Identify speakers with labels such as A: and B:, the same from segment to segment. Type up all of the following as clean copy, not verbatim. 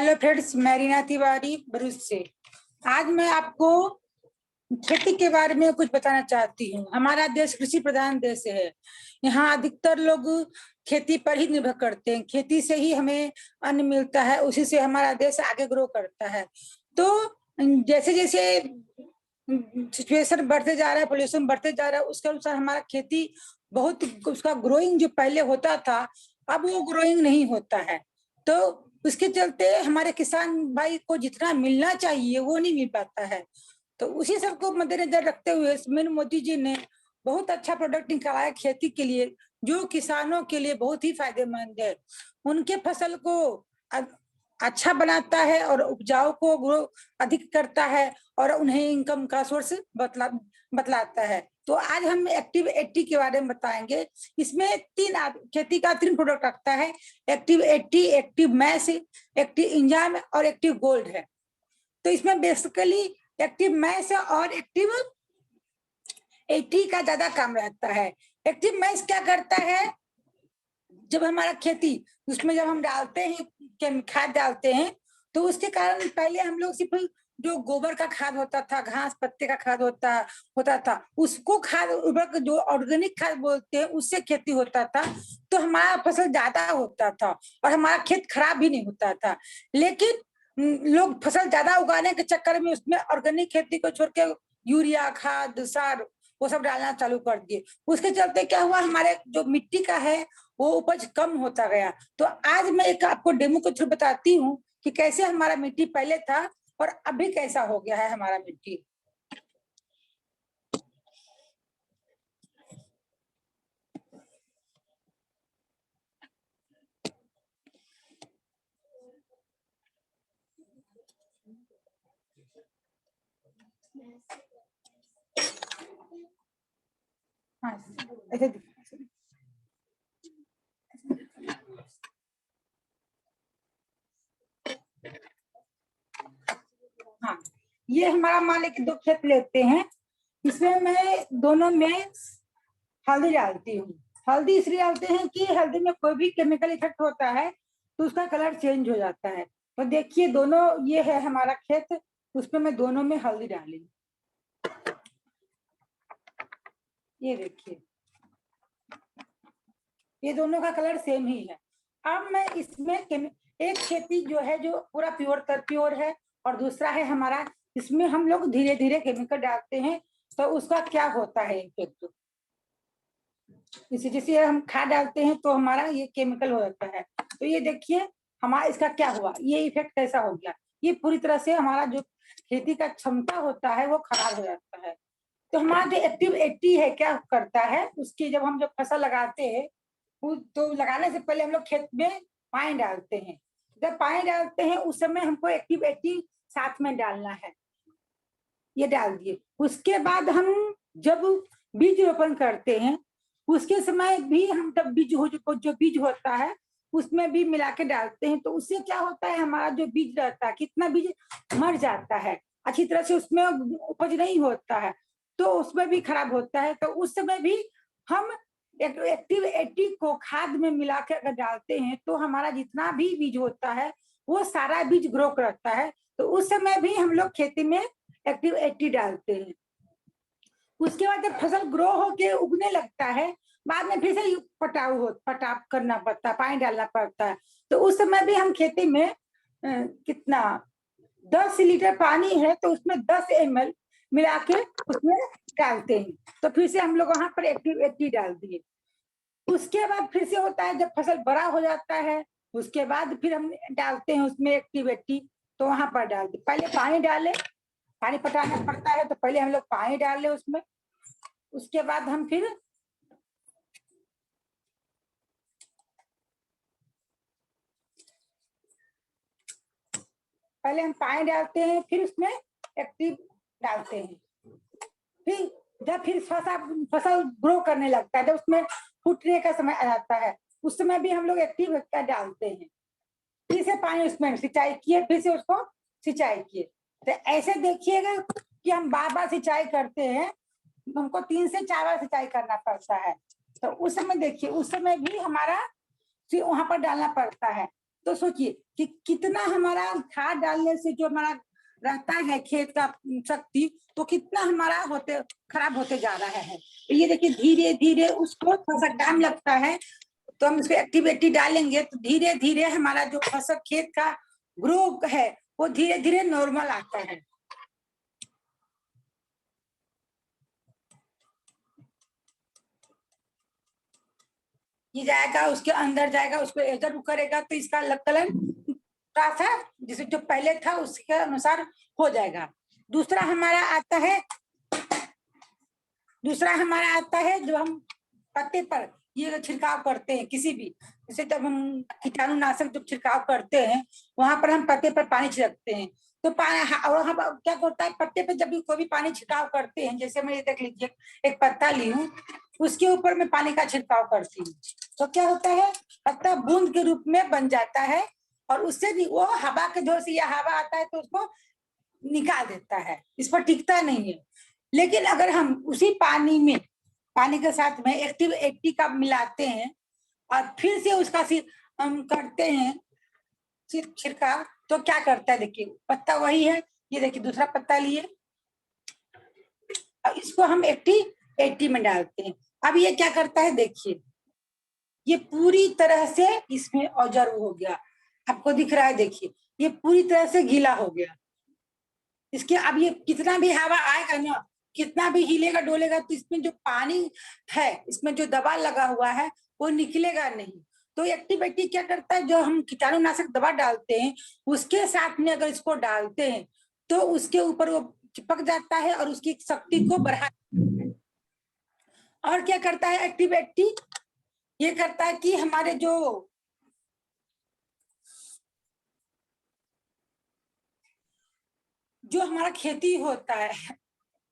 A: Hello friends, मैं रीना तिवारी भरूच से। आज मैं आपको खेती के बारे में कुछ बताना चाहती हूँ। हमारा देश कृषि प्रधान देश है। यहाँ अधिकतर लोग खेती पर ही निर्भर करते हैं। खेती से ही हमें अन्न मिलता है, उसी से हमारा देश आगे ग्रो करता है। तो जैसे जैसे सिचुएशन बढ़ते जा रहा है, पोल्यूशन बढ़ते जा रहा है, उसके अनुसार हमारा खेती बहुत उसका ग्रोइंग जो पहले होता था, अब वो ग्रोइंग नहीं होता है। तो उसके चलते हमारे किसान भाई को जितना मिलना चाहिए वो नहीं मिल पाता है। तो उसी सबको मद्देनजर रखते हुए मेन मोदी जी ने बहुत अच्छा प्रोडक्ट निकाला है खेती के लिए, जो किसानों के लिए बहुत ही फायदेमंद है। उनके फसल को अच्छा बनाता है और उपजाऊ को ग्रो अधिक करता है और उन्हें इनकम का सोर्स बतलाता है। तो आज हम एक्टिव 80 के बारे में बताएंगे। इसमें खेती का 3 प्रोडक्ट रखता है। एक्टिव 80, एक्टिव मैस, एक्टिव इंजाम और एक्टिव गोल्ड है। तो इसमें बेसिकली एक्टिव मैस और एक्टिव 80 का ज्यादा काम रहता है। एक्टिव मैस क्या करता है, जब हमारा खेती उसमें जब हम डालते हैं खाद डालते हैं, तो उसके कारण पहले हम लोग सिर्फ जो गोबर का खाद होता था, घास पत्ते का खाद होता था, उसको खाद उर्वरक जो ऑर्गेनिक खाद बोलते हैं, उससे खेती होता था। तो हमारा फसल ज्यादा होता था और हमारा खेत खराब भी नहीं होता था। लेकिन लोग फसल ज्यादा उगाने के चक्कर में उसमें ऑर्गेनिक खेती को छोड़ के यूरिया खाद सार वो सब डालना चालू कर दिए। उसके चलते क्या हुआ, हमारे जो मिट्टी का है वो उपज कम होता गया। तो आज मैं एक आपको डेमो के थ्रू बताती हूँ कि कैसे हमारा मिट्टी पहले था और अभी कैसा हो गया है हमारा मिट्टी। हाँ, ऐसे हाँ, ये हमारा मान लें कि 2 खेत लेते हैं। इसमें मैं दोनों में हल्दी डालती हूँ। हल्दी इसलिए डालते हैं कि हल्दी में कोई भी केमिकल इफेक्ट होता है तो उसका कलर चेंज हो जाता है। तो देखिए दोनों, ये है हमारा खेत, उसमें मैं दोनों में हल्दी डाली। ये देखिए, ये दोनों का कलर सेम ही है। अब मैं इसमें एक खेती जो है जो पूरा प्योर है और दूसरा है हमारा, इसमें हम लोग धीरे धीरे केमिकल डालते हैं। तो उसका क्या होता है इफेक्ट, इसी जैसे हम खाद डालते हैं तो हमारा ये केमिकल हो जाता है। तो ये देखिए हमारा इसका क्या हुआ, ये इफेक्ट कैसा हो गया। ये पूरी तरह से हमारा जो खेती का क्षमता होता है वो खराब हो जाता है। तो हमारा जो एक्टिव 80 है क्या करता है, उसकी जब हम जब फसल लगाते हैं तो लगाने से पहले हम लोग खेत में पानी डालते हैं। जब पानी डालते हैं उस समय हमको एक्टिव 80 साथ में डालना है। ये डाल दिए। उसके बाद हम जब बीज रोपण करते हैं उसके समय भी हम जब जो बीज होता है उसमें भी मिला के डालते हैं। तो उससे क्या होता है, हमारा जो बीज रहता है कितना बीज मर जाता है, अच्छी तरह से उसमें उपज नहीं होता है, तो उसमें भी खराब होता है। तो उस समय भी हम एक्टिव 80 को खाद में मिला के अगर डालते हैं तो हमारा जितना भी बीज होता है वो सारा बीज ग्रो करता है। तो उस समय भी हम लोग खेती में एक्टिव 80 डालते हैं। उसके बाद जब फसल ग्रो होके उगने लगता है, बाद में फिर से पटाव करना पड़ता है, पानी डालना पड़ता है। तो उस समय भी हम खेती में कितना 10 लीटर पानी है तो उसमें 10 ml मिला के उसमें डालते हैं। तो फिर से हम लोग वहां पर एक्टिव 80 डाल दिए। उसके बाद फिर से होता है जब फसल बड़ा हो जाता है, उसके बाद फिर हम डालते हैं उसमें एक्टिव 80। तो वहां पर डालते, पहले पानी डाले, पानी पटाना पड़ता है तो पहले हम लोग पानी डाले उसमें। उसके बाद हम फिर पहले हम पानी डालते हैं, फिर उसमें एक्टिव डालते हैं। फिर जब फिर फसल ग्रो करने लगता है, जब उसमें फूटने का समय आ जाता है, उस समय भी हम लोग एक्टिव डालते हैं। फिर से पानी उसमें सिंचाई किए, फिर से उसको सिंचाई किए। तो ऐसे देखिएगा कि हम बार बार सिंचाई करते हैं, हमको 3 से 4 बार सिंचाई करना पड़ता है। तो उस समय देखिए, उस समय भी हमारा फिर वहां पर डालना पड़ता है। तो सोचिए कि कितना हमारा खाद डालने से जो हमारा रहता है खेत का शक्ति, तो कितना हमारा होते खराब होते जा रहा है। तो ये देखिए धीरे धीरे उसको थोड़ा सा टाइम लगता है, तो हम इसको एक्टिविटी डालेंगे तो धीरे धीरे हमारा जो फसल खेत का ग्रो है वो धीरे धीरे नॉर्मल आता है। ये जाएगा उसके अंदर जाएगा, उसको इधर करेगा तो इसका कलर थोड़ा सा जिसे जो पहले था उसके अनुसार हो जाएगा। दूसरा हमारा आता है, जो हम पत्ते पर ये छिड़काव करते हैं किसी भी, जैसे जब हम कीटाणुनाशक जब छिड़काव करते हैं वहां पर हम पत्ते पर पानी छिड़कते हैं, तो और हम क्या होता है पत्ते पे जब भी कोई भी पानी छिड़काव करते हैं, जैसे मैं ये देख लीजिए एक पत्ता ली हूँ, उसके ऊपर मैं पानी का छिड़काव करती हूँ, तो क्या होता है पत्ता बूंद के रूप में बन जाता है, और उससे वो हवा के जोर से या हवा आता है तो उसको निकाल देता है, इस पर टिकता नहीं है। लेकिन अगर हम उसी पानी के साथ में एक्टिव 80 का मिलाते हैं और फिर से उसका हम करते हैं छिड़काव, तो क्या करता है देखिए पत्ता वही है, ये देखिए दूसरा पत्ता लिए, अब इसको हम 80 में डालते हैं। अब ये क्या करता है देखिए, ये पूरी तरह से इसमें ऑब्जर्व हो गया, आपको दिख रहा है देखिए ये पूरी तरह से गीला हो गया। इसके अब ये कितना भी हवा आएगा ना, कितना भी हिलेगा डोलेगा, तो इसमें जो पानी है, इसमें जो दवा लगा हुआ है वो निकलेगा नहीं। तो एक्टिविटी क्या करता है, जो हम कीटाणुनाशक दवा डालते हैं उसके साथ में अगर इसको डालते हैं तो उसके ऊपर वो चिपक जाता है और उसकी शक्ति को बढ़ा। और क्या करता है एक्टिविटी, ये करता है कि हमारे जो हमारा खेती होता है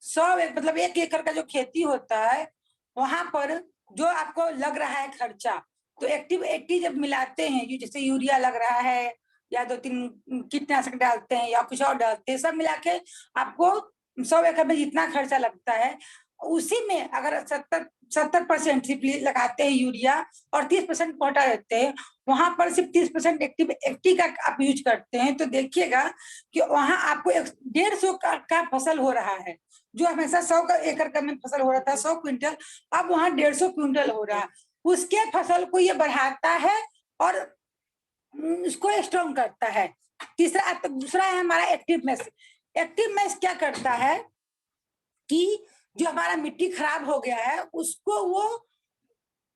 A: 100 मतलब 1 एकड़ का जो खेती होता है वहां पर जो आपको लग रहा है खर्चा, तो एक्टिव 80 जब मिलाते हैं, जैसे यूरिया लग रहा है या 2-3 कीटनाशक डालते हैं या कुछ और डालते हैं, सब मिला के आपको 100 एकड़ में जितना खर्चा लगता है उसी में अगर 70% सिर्फ लगाते हैं यूरिया और 30% पोटा देते हैं, वहां पर सिर्फ 30% एक्टिव 80 का आप यूज करते हैं, तो देखिएगा कि वहां आपको 150 का फसल हो रहा है। जो हमेशा 100 एकड़ का में फसल हो रहा था 100 क्विंटल, अब वहां 150 क्विंटल हो रहा है। उसके फसल को ये बढ़ाता है और उसको स्ट्रॉन्ग करता है। दूसरा है हमारा एक्टिव मैस। एक्टिव मैस क्या करता है कि जो हमारा मिट्टी खराब हो गया है उसको वो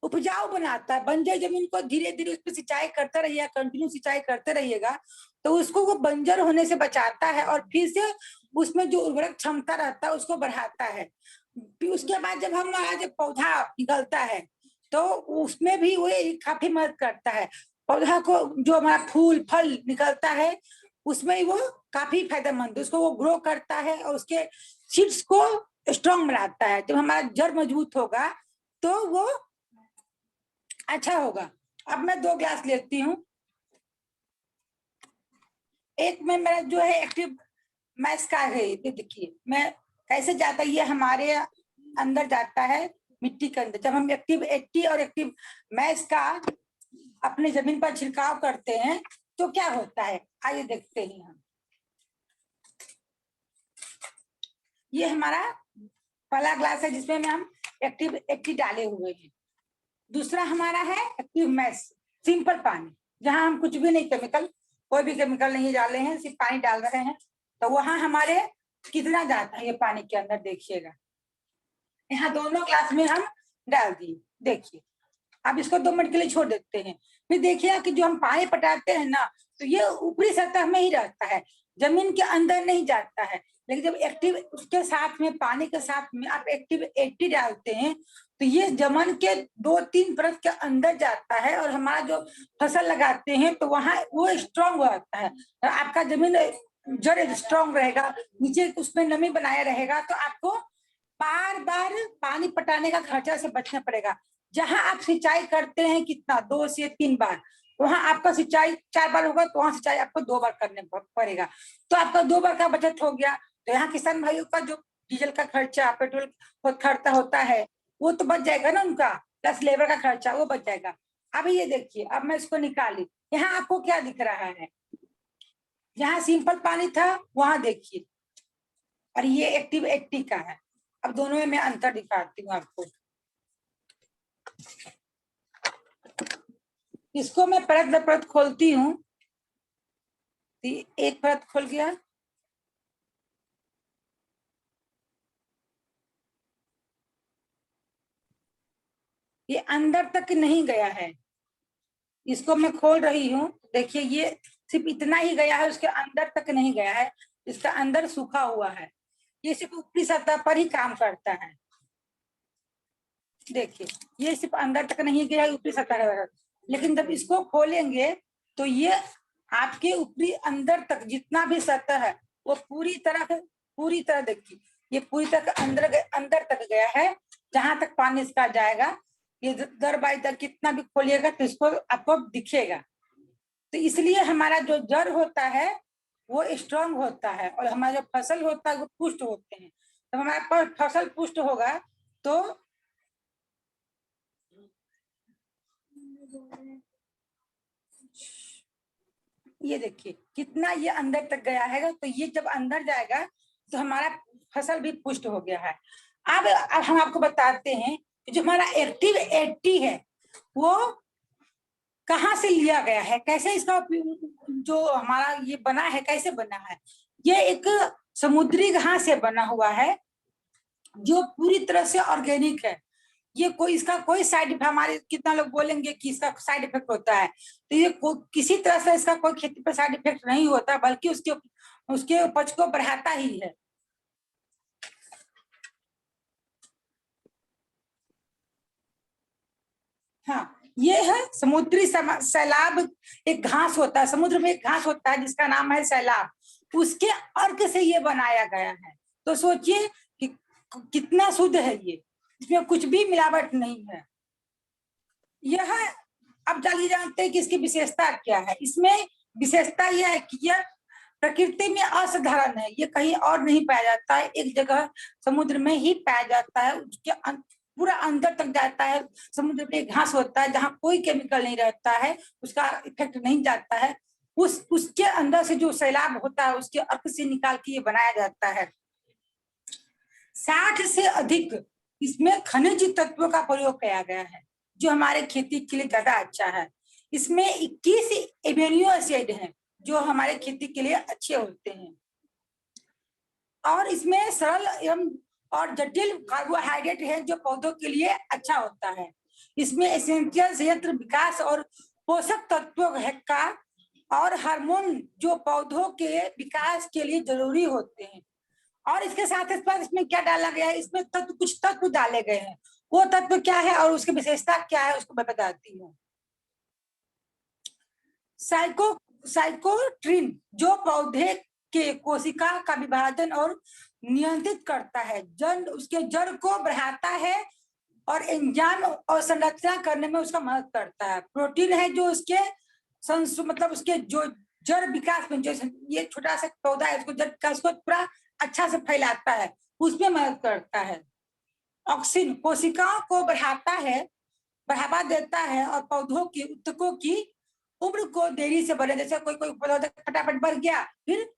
A: उपजाऊ बनाता है। बंजर जमीन को धीरे धीरे उस पर सिंचाई करते रहिएगा, कंटिन्यू सिंचाई करते रहिएगा, तो उसको वो बंजर होने से बचाता है और फिर से उसमें जो उर्वरक क्षमता रहता है उसको बढ़ाता है। फिर उसके बाद जब हमारा जब पौधा निकलता है तो उसमें भी वो काफी मदद करता है। पौधा को जो हमारा फूल फल निकलता है उसमें वो काफी फायदेमंद, उसको वो ग्रो करता है और उसके सीड्स को स्ट्रॉन्ग बनाता है। जब हमारा जड़ मजबूत होगा तो वो अच्छा होगा। अब मैं 2 ग्लास लेती हूँ, एक में मेरा जो है एक्टिव मैस का है, ये देखिए मैं कैसे जाता है, ये हमारे अंदर जाता है मिट्टी के अंदर। जब हम एक्टिव 80 और एक्टिव मैस का अपने जमीन पर छिड़काव करते हैं तो क्या होता है, आइए देखते हैं हम। ये हमारा पहला ग्लास है जिसमें हम एक्टिव 80 डाले हुए हैं। दूसरा हमारा है एक्टिव मैस, सिंपल पानी, जहां हम कुछ भी नहीं केमिकल, कोई भी केमिकल नहीं डाले हैं, सिर्फ पानी डाल रहे हैं। तो वहां हमारे कितना जाता है ये पानी के अंदर देखिएगा, यहाँ दोनों ग्लास में हम डाल दिए। देखिए अब इसको 2 मिनट के लिए छोड़ देते हैं। फिर देखिए कि जो हम पानी पटाते हैं ना, तो ये ऊपरी सतह में ही रहता है, जमीन के अंदर नहीं जाता है। लेकिन जब एक्टिव उसके साथ में पानी के साथ में आप एक्टिव 80 डालते हैं तो ये जमीन के 2-3 परत के अंदर जाता है और हमारा जो फसल लगाते हैं तो वहां वो स्ट्रॉन्ग रहता है। आपका जमीन जड़ स्ट्रॉन्ग रहेगा, नीचे उसमें नमी बनाया रहेगा, तो आपको बार बार पानी पटाने का खर्चा से बचना पड़ेगा। जहां आप सिंचाई करते हैं कितना 2 से 3 बार, वहां आपका सिंचाई 4 बार होगा तो वहां सिंचाई आपको 2 बार करने पड़ेगा, तो आपका 2 बार का बचत हो गया। तो यहाँ किसान भाइयों का जो डीजल का खर्चा, पेट्रोल खर्चा होता है वो तो बच जाएगा ना उनका, प्लस लेबर का खर्चा वो बच जाएगा। अब ये देखिए, अब मैं इसको निकाली, यहाँ आपको क्या दिख रहा है, जहाँ सिंपल पानी था वहां देखिए, और ये एक्टिव 80 का है। अब दोनों में मैं अंतर दिखाती हूँ आपको। इसको मैं परत दर परत खोलती हूँ, एक परत खोल गया, ये अंदर तक नहीं गया है। इसको मैं खोल रही हूँ, देखिए ये सिर्फ इतना ही गया है, उसके अंदर तक नहीं गया है, इसका अंदर सूखा हुआ है। ये सिर्फ ऊपरी सतह पर ही काम करता है। देखिए ये सिर्फ अंदर तक नहीं गया है, ऊपरी सतह पर, लेकिन जब इसको खोलेंगे तो ये आपके ऊपरी अंदर तक जितना भी सतह है वो पूरी तरह देखिए, ये पूरी तरह अंदर तक गया है, जहां तक पानी इसका जाएगा। ये दर बाई दर कितना भी खोलिएगा तो इसको आपको दिखेगा। तो इसलिए हमारा जो जड़ होता है वो स्ट्रांग होता है, और हमारा जो फसल होता है वो पुष्ट होते हैं। तो हमारे पास फसल पुष्ट होगा तो ये देखिए कितना ये अंदर तक गया है। तो ये जब अंदर जाएगा तो हमारा फसल भी पुष्ट हो गया है। अब हम आपको बताते हैं कि जो हमारा एक्टिव 80 है वो कहाँ से लिया गया है, कैसे इसका जो हमारा ये बना है कैसे बना है। ये एक समुद्री घास से बना हुआ है जो पूरी तरह से ऑर्गेनिक है। ये कोई इसका कोई साइड इफेक्ट, हमारे कितना लोग बोलेंगे कि इसका साइड इफेक्ट होता है, तो ये किसी तरह से इसका कोई खेती पर साइड इफेक्ट नहीं होता, बल्कि उसके उसके उपज को बढ़ाता ही है। हाँ, ये है समुद्री सैलाब। एक घास होता है समुद्र में, एक घास होता है जिसका नाम है सैलाब, उसके अर्क से ये बनाया गया है। तो सोचिए कि कितना शुद्ध है ये, इसमें कुछ भी मिलावट नहीं है। यह अब चलिए जानते हैं कि इसकी विशेषता क्या है। इसमें विशेषता यह है कि यह प्रकृति में असाधारण है, ये कहीं और नहीं पाया जाता है, एक जगह समुद्र में ही पाया जाता है। उसके पूरा अंदर तक जाता है। समुद्र में घास होता है जहाँ कोई केमिकल नहीं रहता है, उसका इफेक्ट नहीं जाता है, उसके अंदर से जो सैलाब होता है उसके अर्क से निकाल के ये बनाया जाता है। 60 से अधिक इसमें खनिज तत्वों का प्रयोग किया गया है जो हमारे खेती के लिए ज्यादा अच्छा है। इसमें 21 एमिनो एसिड हैं जो हमारे खेती के लिए अच्छे होते हैं, और इसमें सरल एवं और जटिल कार्बोहाइड्रेट है जो पौधों के लिए अच्छा होता है। इसमें एसेंशियल सेहत विकास और पोषक तत्वों है का और हार्मोन जो पौधों के विकास के लिए जरूरी होते हैं। और इसके साथ इसमें क्या डाला गया है, इसमें तत्व कुछ तत्व डाले गए हैं। वो तत्व क्या है और उसकी विशेषता क्या है उसको मैं बताती हूँ। साइको साइकोट्रिन जो पौधे के कोशिका का विभाजन और नियंत्रित करता है, जड़ उसके जड़ को बढ़ाता है और एंजाइम और संरचना करने में उसका मदद करता है। प्रोटीन है जो उसके मतलब उसके जो जड़ विकास में, जो ये छोटा सा पौधा है उसको जड़ विकास को पूरा अच्छा से फैलाता है, उसमें मदद करता है। ऑक्सीन कोशिकाओं को बढ़ावा देता है और पौधों की उत्तकों की उम्र को देरी से बढ़े। जैसे कोई कोई पौधा फटाफट बढ़ गया फिर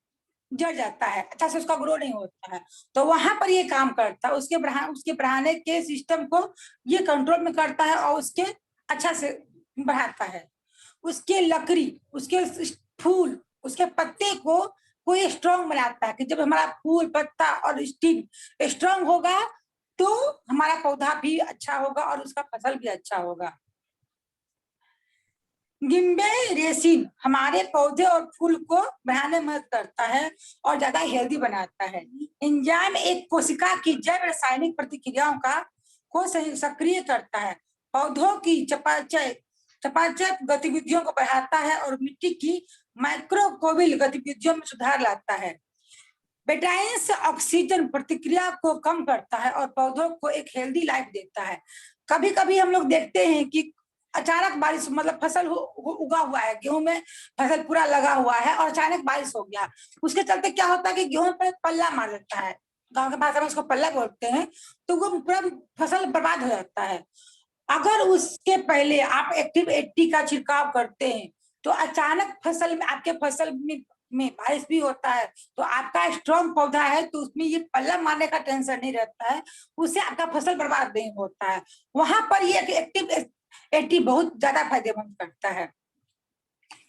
A: जड़ जाता है, अच्छा से उसका ग्रो नहीं होता है, तो वहां पर ये काम करता है। उसके बढ़ाने के सिस्टम को ये कंट्रोल में करता है और उसके अच्छा से बढ़ाता है। उसके लकड़ी, उसके फूल, उसके पत्ते को ये स्ट्रॉन्ग बनाता है कि जब हमारा फूल पत्ता और स्टिक स्ट्रॉन्ग होगा तो हमारा पौधा भी अच्छा होगा और उसका फसल भी अच्छा होगा। गिम्बे रेसिन हमारे पौधे और फूल को बढ़ाने में मदद करता है और ज्यादा हेल्दी बनाता है। एंजाइम एक कोशिका की जैव रासायनिक प्रतिक्रियाओं को सक्रिय करता है, पौधों की चपाचय गतिविधियों को बढ़ाता है और मिट्टी की माइक्रोकोबियल गतिविधियों में सुधार लाता है। बेटाइंस ऑक्सीजन प्रतिक्रिया को कम करता है और पौधों को एक हेल्दी लाइफ देता है। कभी कभी हम लोग देखते हैं कि अचानक बारिश, मतलब फसल उगा हुआ है, गेहूं में फसल पूरा लगा हुआ है और अचानक बारिश हो गया, उसके चलते क्या होता है कि गेहूं पर पल्ला मार देता है, गांव के भाषा में उसको पल्ला बोलते हैं, तो वो पूरा फसल बर्बाद हो जाता है। अगर उसके पहले आप एक्टिव 80 का छिड़काव करते हैं तो अचानक फसल में आपके फसल में बारिश भी होता है तो आपका स्ट्रॉन्ग पौधा है तो उसमें ये पल्ला मारने का टेंशन नहीं रहता है, उससे आपका फसल बर्बाद नहीं होता है। वहां पर ये एक्टिव 80 बहुत ज्यादा फायदेमंद करता है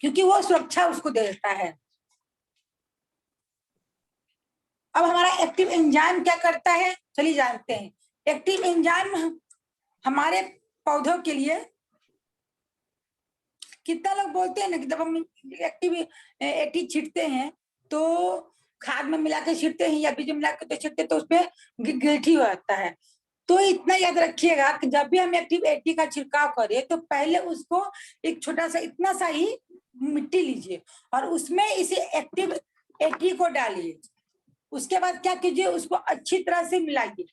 A: क्योंकि वो सुरक्षा उसको देता है। अब हमारा एक्टिव एंजाइम क्या करता है चलिए जानते हैं। एक्टिव एंजाइम हमारे पौधों के लिए, कितना लोग बोलते हैं ना कि जब हम एक्टिव 80 छिड़कते हैं तो खाद में मिला के छिड़कते हैं या बीज में मिला के छिड़कते हैं तो उसमें गिलठी होता है। तो इतना याद रखिएगा कि जब भी हम एक्टिव 80 का छिड़काव करें तो पहले उसको एक छोटा सा इतना सा ही मिट्टी लीजिए और उसमें इसे एक्टिव 80 को डालिए। उसके बाद क्या कीजिए, उसको अच्छी तरह से मिलाइए।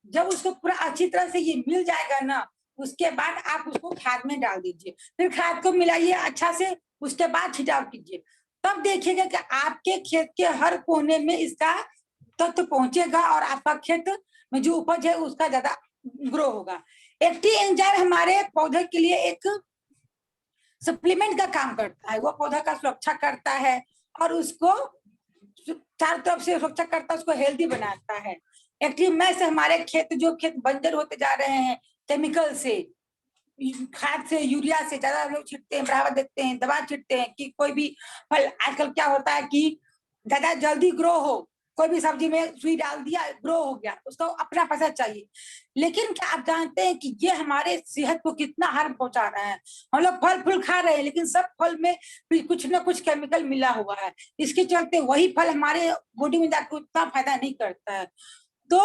A: जब उसको पूरा अच्छी तरह से ये मिल जाएगा ना, उसके बाद आप उसको खाद में डाल दीजिए, फिर खाद को मिलाइए अच्छा से, उसके बाद छिड़काव कीजिए। तब देखिएगा कि आपके खेत के हर कोने में इसका तत्व पहुंचेगा और आपका खेत में जो उपज है उसका ज्यादा ग्रो होगा। एक्टिव एंजाइम हमारे पौधे के लिए एक सप्लीमेंट का काम करता है, वो पौधा का सुरक्षा करता है और उसको चारों तरफ से सुरक्षा करता है, उसको हेल्दी बनाता है। एक्टिव मैस हमारे खेत जो खेत बंजर होते जा रहे हैं केमिकल से, खाद से, यूरिया से ज्यादा लोग छिड़कते हैं, बढ़ावा देते हैं, दवा छिड़कते हैं कि कोई भी फल, आजकल क्या होता है कि ज्यादा जल्दी ग्रो हो, कोई भी सब्जी में सुई डाल दिया ग्रो हो गया, उसको अपना पैसा चाहिए। लेकिन क्या आप जानते हैं कि ये हमारे सेहत को कितना हार्म पहुंचा रहा है। हम लोग फल फूल खा रहे हैं लेकिन सब फल में कुछ ना कुछ केमिकल मिला हुआ है, इसके चलते वही फल हमारे बॉडी में जाकर उतना फायदा नहीं करता है। तो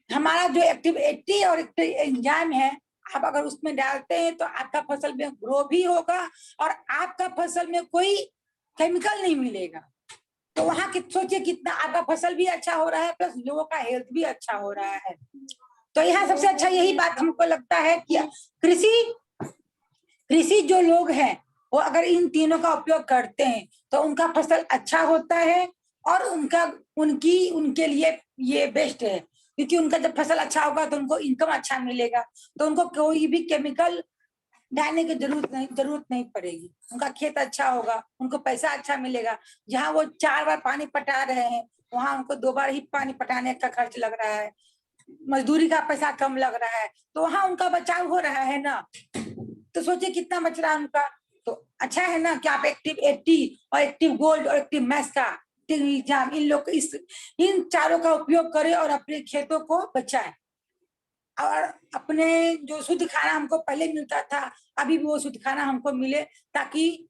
A: हमारा जो एक्टिव 80 और एक्टिव एंजाइम है, आप अगर उसमें डालते हैं तो आपका फसल में ग्रो भी होगा और आपका फसल में कोई केमिकल नहीं मिलेगा। तो वहां सोचिए कितना आपका फसल भी अच्छा हो रहा है प्लस लोगों का हेल्थ भी अच्छा हो रहा है। तो यहाँ सबसे अच्छा यही बात हमको लगता है कि कृषि कृषि जो लोग हैं वो अगर इन तीनों का उपयोग करते हैं तो उनका फसल अच्छा होता है और उनके लिए ये बेस्ट है, क्योंकि उनका जब फसल अच्छा होगा तो उनको इनकम अच्छा मिलेगा, तो उनको कोई भी केमिकल डालने की जरूरत नहीं पड़ेगी। उनका खेत अच्छा होगा, उनको पैसा अच्छा मिलेगा। जहाँ वो 4 बार पानी पटा रहे हैं वहां उनको 2 बार ही पानी पटाने का खर्च लग रहा है, मजदूरी का पैसा कम लग रहा है, तो वहां उनका बचाव हो रहा है ना। तो सोचिए कितना बच रहा है उनका। तो अच्छा है ना कि आप एक्टिव 80 और एक्टिव गोल्ड और एक्टिव मैथ का एग्जाम इन चारों का उपयोग करें और अपने खेतों को बचाएं। और अपने जो शुद्ध खाना हमको पहले मिलता था अभी भी वो शुद्ध खाना हमको मिले, ताकि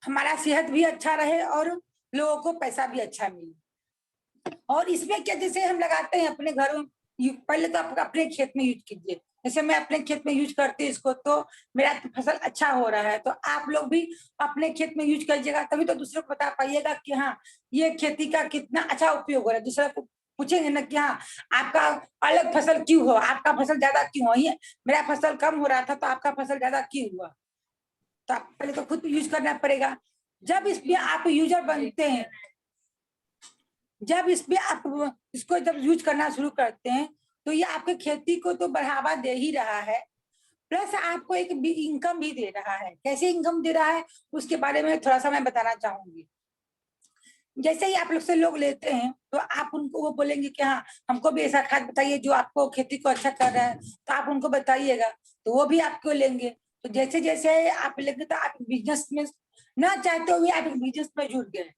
A: हमारा सेहत भी अच्छा रहे और लोगों को पैसा भी अच्छा मिले। और इसमें क्या, जैसे हम लगाते हैं अपने घरों, पहले तो आप अपने खेत में यूज कीजिए, जैसे मैं अपने खेत में यूज करती हूँ इसको तो मेरा फसल अच्छा हो रहा है। तो आप लोग भी अपने खेत में यूज करिएगा, तभी तो दूसरे को बता पाइएगा कि हाँ ये खेती का कितना अच्छा उपयोग हो रहा है। दूसरा को पूछेंगे ना कि हाँ आपका अलग फसल क्यों हो, आपका फसल ज्यादा क्यों हो, ये मेरा फसल कम हो रहा था तो आपका फसल ज्यादा क्यों हुआ। तो आप पहले तो खुद यूज करना पड़ेगा। जब इसमें आप यूजर बनते हैं, जब इसमें आप इसको जब यूज करना शुरू करते हैं तो ये आपके खेती को तो बढ़ावा दे ही रहा है, प्लस आपको एक इनकम भी दे रहा है। कैसे इनकम दे रहा है उसके बारे में थोड़ा सा मैं बताना चाहूंगी। जैसे ही आप लोग से लोग लेते हैं तो आप उनको वो बोलेंगे कि हाँ हमको भी ऐसा खाद बताइए जो आपको खेती को अच्छा कर रहा है, तो आप उनको बताइएगा तो वो भी आपको लेंगे। तो जैसे जैसे आप लेंगे तो आप बिजनेस में ना चाहते हुए आप बिजनेस में जुड़ गए।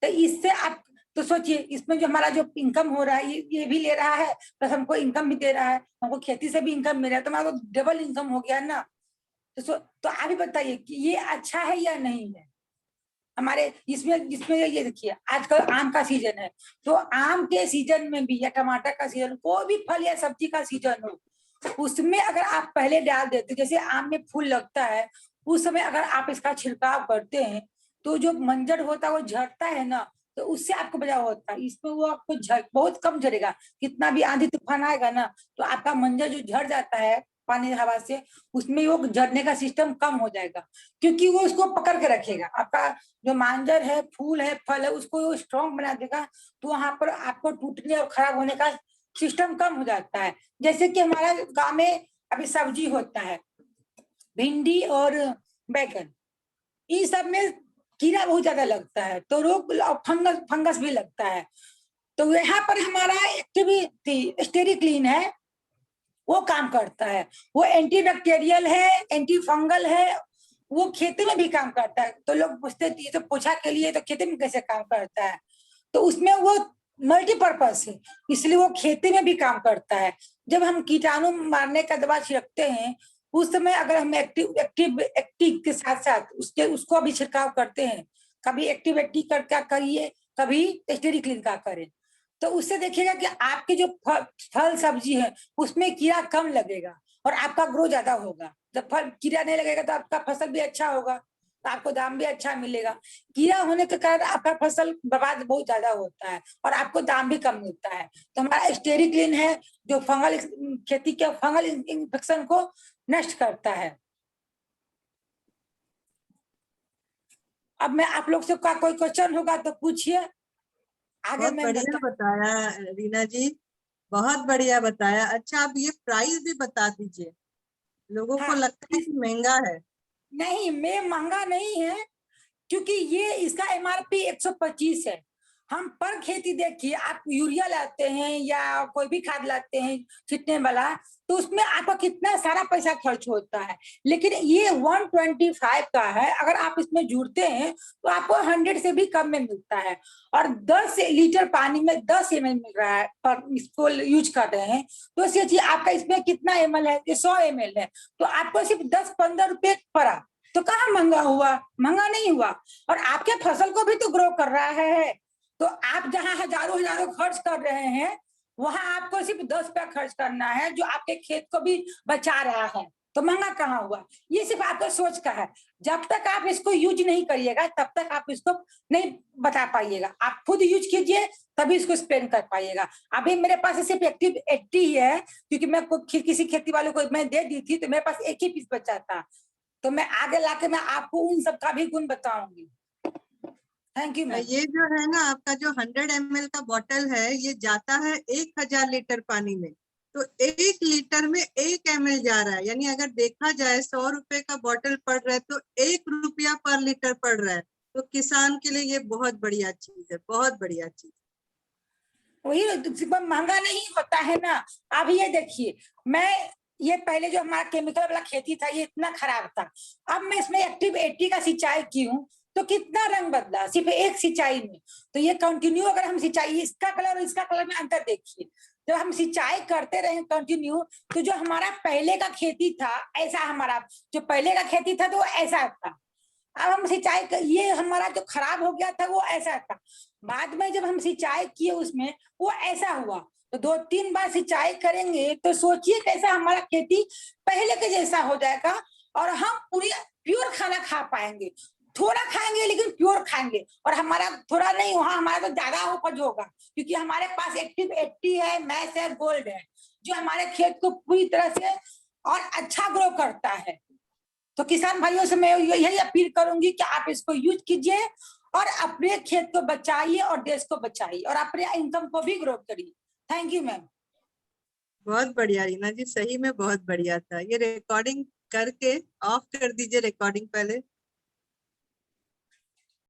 A: तो इससे आप तो सोचिए इसमें जो हमारा जो इनकम हो रहा है ये भी ले रहा है प्लस हमको इनकम भी दे रहा है, हमको खेती से भी इनकम मिल रहा है, तो हमारा डबल इनकम हो गया ना। तो आप ही बताइए कि ये अच्छा है या नहीं है। हमारे इसमें ये देखिए आजकल आम का सीजन है, तो आम के सीजन में भी या टमाटर का सीजन, कोई भी फल या सब्जी का सीजन हो, उसमें अगर आप पहले डाल देते, जैसे आम में फूल लगता है उस समय अगर आप इसका छिड़काव करते हैं तो जो मंजर होता है वो झड़ता है ना, तो उससे आपको बचाव होता है। इसमें वो आपको बहुत कम झड़ेगा, कितना भी आंधी तूफान आएगा ना तो आपका मंजर जो झड़ जाता है पानी हवा से, उसमें वो झड़ने का सिस्टम कम हो जाएगा, क्योंकि वो उसको पकड़ के रखेगा। आपका जो मांजर है, फूल है, फल है, उसको वो स्ट्रॉन्ग बना देगा, तो वहां पर आपको टूटने और खराब होने का सिस्टम कम हो जाता है। जैसे कि हमारा गांव में अभी सब्जी होता है, भिंडी और बैगन, इन सब में कीड़ा बहुत ज्यादा लगता है, तो रोग और फंगस फंगस भी लगता है। तो यहाँ पर हमारा एक्टिविटी स्टेरिक्लीन है, वो काम करता है, वो एंटीबैक्टीरियल है, एंटी फंगल है, वो खेती में भी काम करता है। तो लोग पूछते ये तो पोछा के लिए, तो खेती में कैसे काम करता है? तो उसमें वो मल्टीपर्पज है, इसलिए वो खेती में भी काम करता है। जब हम कीटाणु मारने का दवा छिड़कते हैं, उस समय अगर हम एक्टिव के साथ साथ उसको भी छिड़काव करते हैं, कभी एक्टिव का करिए, कभी स्टेरिक्लीन का करें, तो उससे देखिएगा कि आपके जो फल सब्जी है उसमें कीड़ा कम लगेगा और आपका ग्रो ज्यादा होगा। जब फल कीड़ा नहीं लगेगा तो आपका फसल भी अच्छा होगा, तो आपको दाम भी अच्छा मिलेगा। कीड़ा होने के कारण आपका फसल बर्बाद बहुत ज्यादा होता है और आपको दाम भी कम मिलता है। तो हमारा स्टेरिक्लीन है जो फंगल खेती के फंगल इन्फेक्शन को नष्ट करता है। अब मैं आप लोग से का कोई क्वेश्चन होगा तो पूछिए, आगे
B: बहुत
A: मैं
B: बढ़िया बताया रीना जी, बहुत बढ़िया बताया। अच्छा, आप ये प्राइस भी बता दीजिए, लोगों को लगता है कि महंगा है।
A: नहीं, मैं महंगा नहीं है, क्योंकि ये इसका एमआरपी 125 है। हम पर खेती देखिए, आप यूरिया लाते हैं या कोई भी खाद लाते हैं छींटने वाला, तो उसमें आपका कितना सारा पैसा खर्च होता है, लेकिन ये 125 का है। अगर आप इसमें जुड़ते हैं तो आपको 100 से भी कम में मिलता है, और 10 लीटर पानी में 10 ml मिल रहा है और इसको यूज कर रहे हैं। तो सोचिए आपका इसमें कितना ml है, 100 ml है, तो आपको सिर्फ 10-15 रुपए पड़ा, तो कहाँ महंगा हुआ? महंगा नहीं हुआ, और आपके फसल को भी तो ग्रो कर रहा है। तो आप जहाँ हजारों हजारों खर्च कर रहे हैं, वहां आपको सिर्फ 10 रुपया खर्च करना है, जो आपके खेत को भी बचा रहा है। तो महंगा कहाँ हुआ? ये सिर्फ आपको सोच का है। जब तक आप इसको यूज नहीं करिएगा तब तक आप इसको नहीं बता पाइएगा। आप खुद यूज कीजिए तभी इसको एक्सप्लेन कर पाइएगा। अभी मेरे पास सिर्फ एक्टिव 80 ही है, क्योंकि मैं किसी खेती वाले को मैं दे दी थी, तो मेरे पास एक ही पीस बचा था। तो मैं आगे लाके मैं आपको उन सब का भी गुण बताऊंगी। Thank you ma'am.
B: ये जो है ना आपका जो 100 ml का बॉटल है, ये जाता है 1000 लीटर पानी में, तो 1 लीटर में 1 ml जा रहा है। यानी अगर देखा जाए 100 रुपए का बॉटल पड़ रहा है तो 1 रुपया पर लीटर पड़ रहा है। तो किसान के लिए ये बहुत बढ़िया चीज है, बहुत बढ़िया चीज।
A: वही महंगा नहीं होता है ना। अब ये देखिए, मैं ये पहले जो हमारा केमिकल वाला खेती था ये इतना खराब था, अब मैं इसमें एक्टिव 80 का सिंचाई की हूँ, तो कितना रंग बदला सिर्फ एक सिंचाई में। तो ये कंटिन्यू अगर हम सिंचाई, इसका कलर और इसका कलर में अंतर देखिए, जब हम सिंचाई करते रहे कंटिन्यू, तो जो हमारा पहले का खेती था ऐसा, हमारा जो पहले का खेती था तो ऐसा था। अब हम सिंचाई ये हमारा जो खराब हो गया था वो ऐसा था। बाद में जब हम सिंचाई किए उसमें वो ऐसा हुआ, तो 2-3 बार सिंचाई करेंगे तो सोचिए कैसा हमारा खेती पहले के जैसा हो जाएगा, और हम पूरी प्योर खाना खा पाएंगे। थोड़ा खाएंगे लेकिन प्योर खाएंगे, और हमारा थोड़ा नहीं, वहां हमारा तो ज्यादा उपज होगा, क्योंकि हमारे पास एक्टिव 80 है, मैस है, गोल्ड है, जो हमारे खेत को पूरी तरह से और अच्छा ग्रो करता है। तो किसान भाइयों से मैं यही अपील करूंगी कि आप इसको यूज कीजिए और अपने खेत को बचाइए और देश को बचाइए और अपने इनकम को भी ग्रो करिए। Thank you ma'am.
B: बहुत बढ़िया रीना जी, सही में बहुत बढ़िया था। ये रिकॉर्डिंग करके ऑफ कर दीजिए रिकॉर्डिंग पहले।